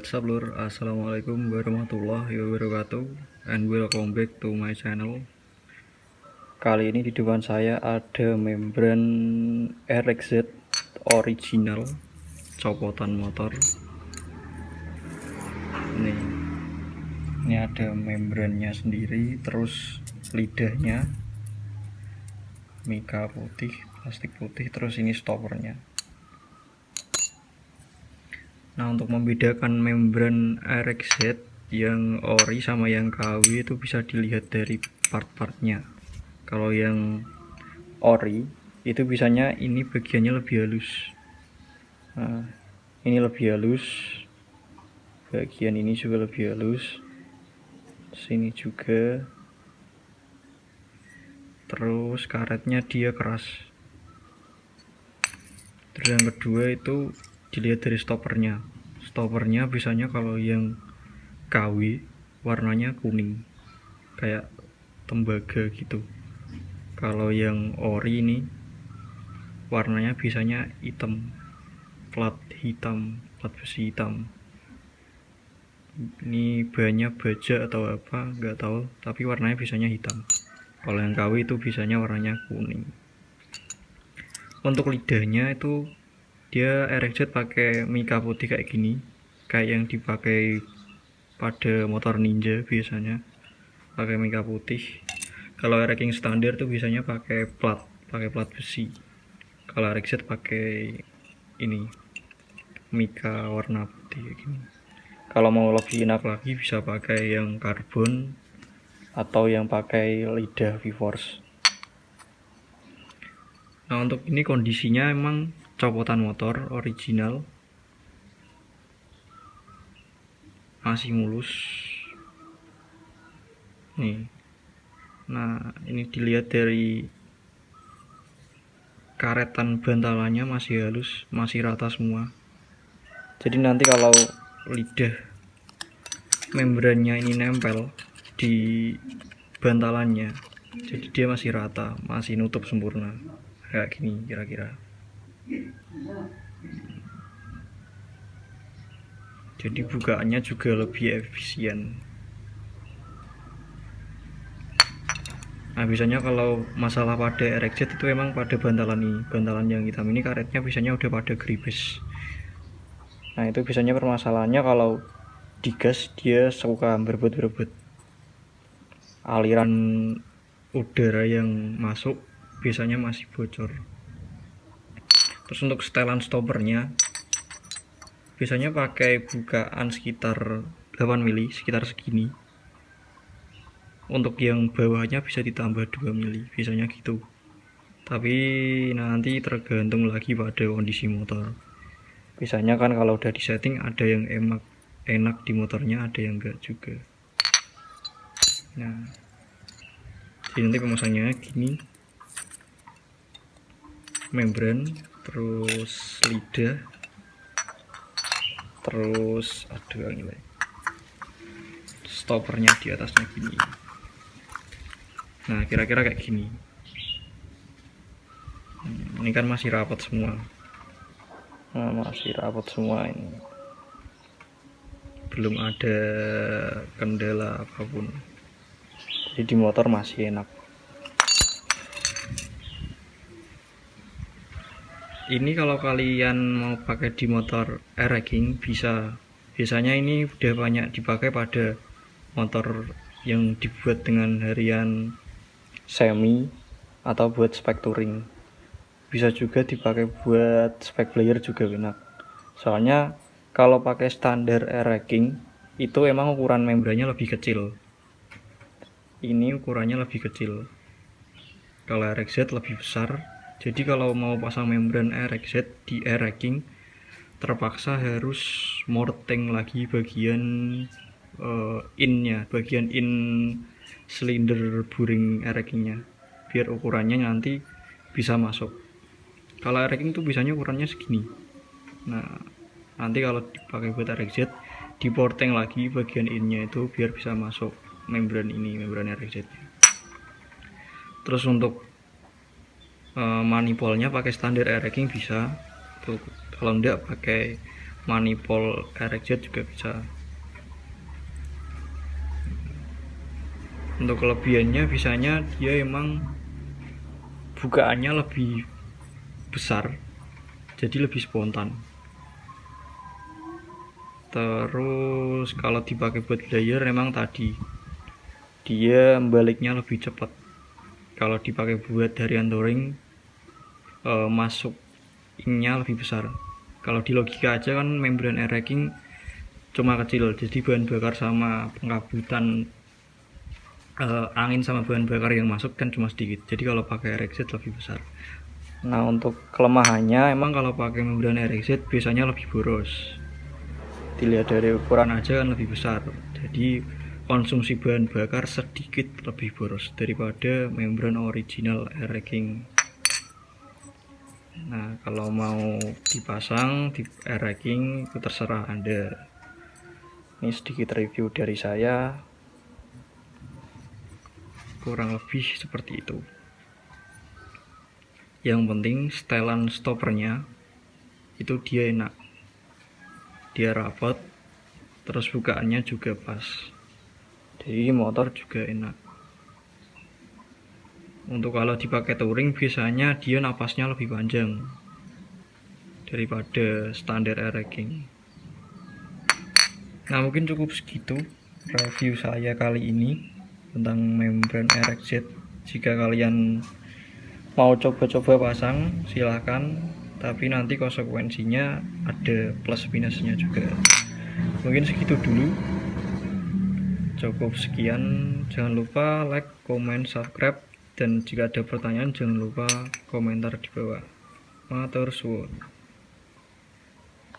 What's up lur, assalamualaikum warahmatullahi wabarakatuh, and welcome back to my channel. Kali ini di depan saya ada membran RXZ original copotan motor. Ini ada membrannya sendiri, terus lidahnya mika putih, plastik putih, terus ini stoppernya. Nah, untuk membedakan membran RXZ yang ori sama yang KW itu bisa dilihat dari part-partnya. Kalau yang ori itu bisanya ini bagiannya lebih halus. Nah, ini lebih halus, bagian ini juga lebih halus, sini juga, terus karetnya dia keras. Terus yang kedua itu dilihat dari stoppernya. Stoppernya biasanya kalau yang KW warnanya kuning kayak tembaga gitu. Kalau yang ori ini warnanya biasanya hitam, plat besi hitam. Ini banyak baja atau apa nggak tahu, tapi warnanya biasanya hitam. Kalau yang KW itu biasanya warnanya kuning. Untuk lidahnya itu dia RXZ pakai mika putih kayak gini, kayak yang dipakai pada motor Ninja biasanya, pakai mika putih. Kalau RX standar tuh biasanya pakai plat besi. Kalau RXZ pakai ini mika warna putih kayak gini. Kalau mau lebih enak lagi bisa pakai yang karbon atau yang pakai lidah V-Force. Nah, untuk ini kondisinya emang copotan motor original, masih mulus nih. Nah, ini dilihat dari karetan bantalannya masih halus, masih rata semua. Jadi nanti kalau lidah membrannya ini nempel di bantalannya, jadi dia masih rata, masih nutup sempurna kayak gini kira-kira. Jadi bukaannya juga lebih efisien. Nah, biasanya kalau masalah pada RXZ itu emang pada bantalan ini, bantalan yang hitam ini karetnya biasanya udah pada gripes. Nah, itu biasanya permasalahannya kalau digas dia suka berebut-berebut. Aliran udara yang masuk biasanya masih bocor. Terus untuk setelan stoppernya biasanya pakai bukaan sekitar 8 mili, sekitar segini. Untuk yang bawahnya bisa ditambah 2 mili, biasanya gitu. Tapi nanti tergantung lagi pada kondisi motor. Biasanya kan kalau udah disetting ada yang enak di motornya, ada yang enggak juga. Nah, jadi nanti pemasangannya gini, membran, terus lidah, terus stoppernya di atasnya gini. Nah, kira-kira kayak gini. Ini kan masih rapat semua. Nah, masih rapat semua ini. Belum ada kendala apapun. Jadi di motor masih enak. Ini kalau kalian mau pakai di motor R-Racing bisa. Biasanya ini udah banyak dipakai pada motor yang dibuat dengan harian semi atau buat spek touring. Bisa juga dipakai buat spek player juga enak. Soalnya kalau pakai standar R-Racing itu emang ukuran membrannya lebih kecil. Ini ukurannya lebih kecil. Kalau RXZ lebih besar. Jadi kalau mau pasang membran RXZ di R-Racing terpaksa harus morting lagi bagian innya, bagian in silinder buring R-Racingnya, biar ukurannya nanti bisa masuk. Kalau R-Racing tuh biasanya ukurannya segini. Nah, nanti kalau dipakai buat RXZ diporting lagi bagian innya itu biar bisa masuk membran ini, membran RXZ. Terus untuk manifolnya pakai standar R-Racing bisa. Tuh, kalau enggak pakai manifold RXZ juga bisa. Untuk kelebihannya bisanya dia emang bukaannya lebih besar, jadi lebih spontan. Terus kalau dipakai buat layer emang tadi dia baliknya lebih cepat. Kalau dipakai buat harian touring masuknya lebih besar. Kalau di logika aja kan membran air racking cuma kecil, jadi bahan bakar sama pengkabutan angin sama bahan bakar yang masuk kan cuma sedikit. Jadi kalau pakai RXZ lebih besar. Nah, untuk kelemahannya emang kalau pakai membran RXZ biasanya lebih boros. Dilihat dari ukuran aja kan lebih besar. Jadi konsumsi bahan bakar sedikit lebih boros daripada membran original air racking. Nah, kalau mau dipasang di air racking itu terserah Anda. Ini sedikit review dari saya. Kurang lebih seperti itu. Yang penting setelan stoppernya itu dia enak, dia rapat, terus bukaannya juga pas, jadi motor juga enak. Untuk kalau dipakai touring biasanya dia napasnya lebih panjang daripada standar air racking. Nah, mungkin cukup segitu review saya kali ini tentang membran RXZ. Jika kalian mau coba-coba pasang silahkan, tapi nanti konsekuensinya ada plus minusnya juga. Mungkin segitu dulu, cukup sekian. Jangan lupa like, comment, subscribe, dan jika ada pertanyaan jangan lupa komentar di bawah. Matur suwun.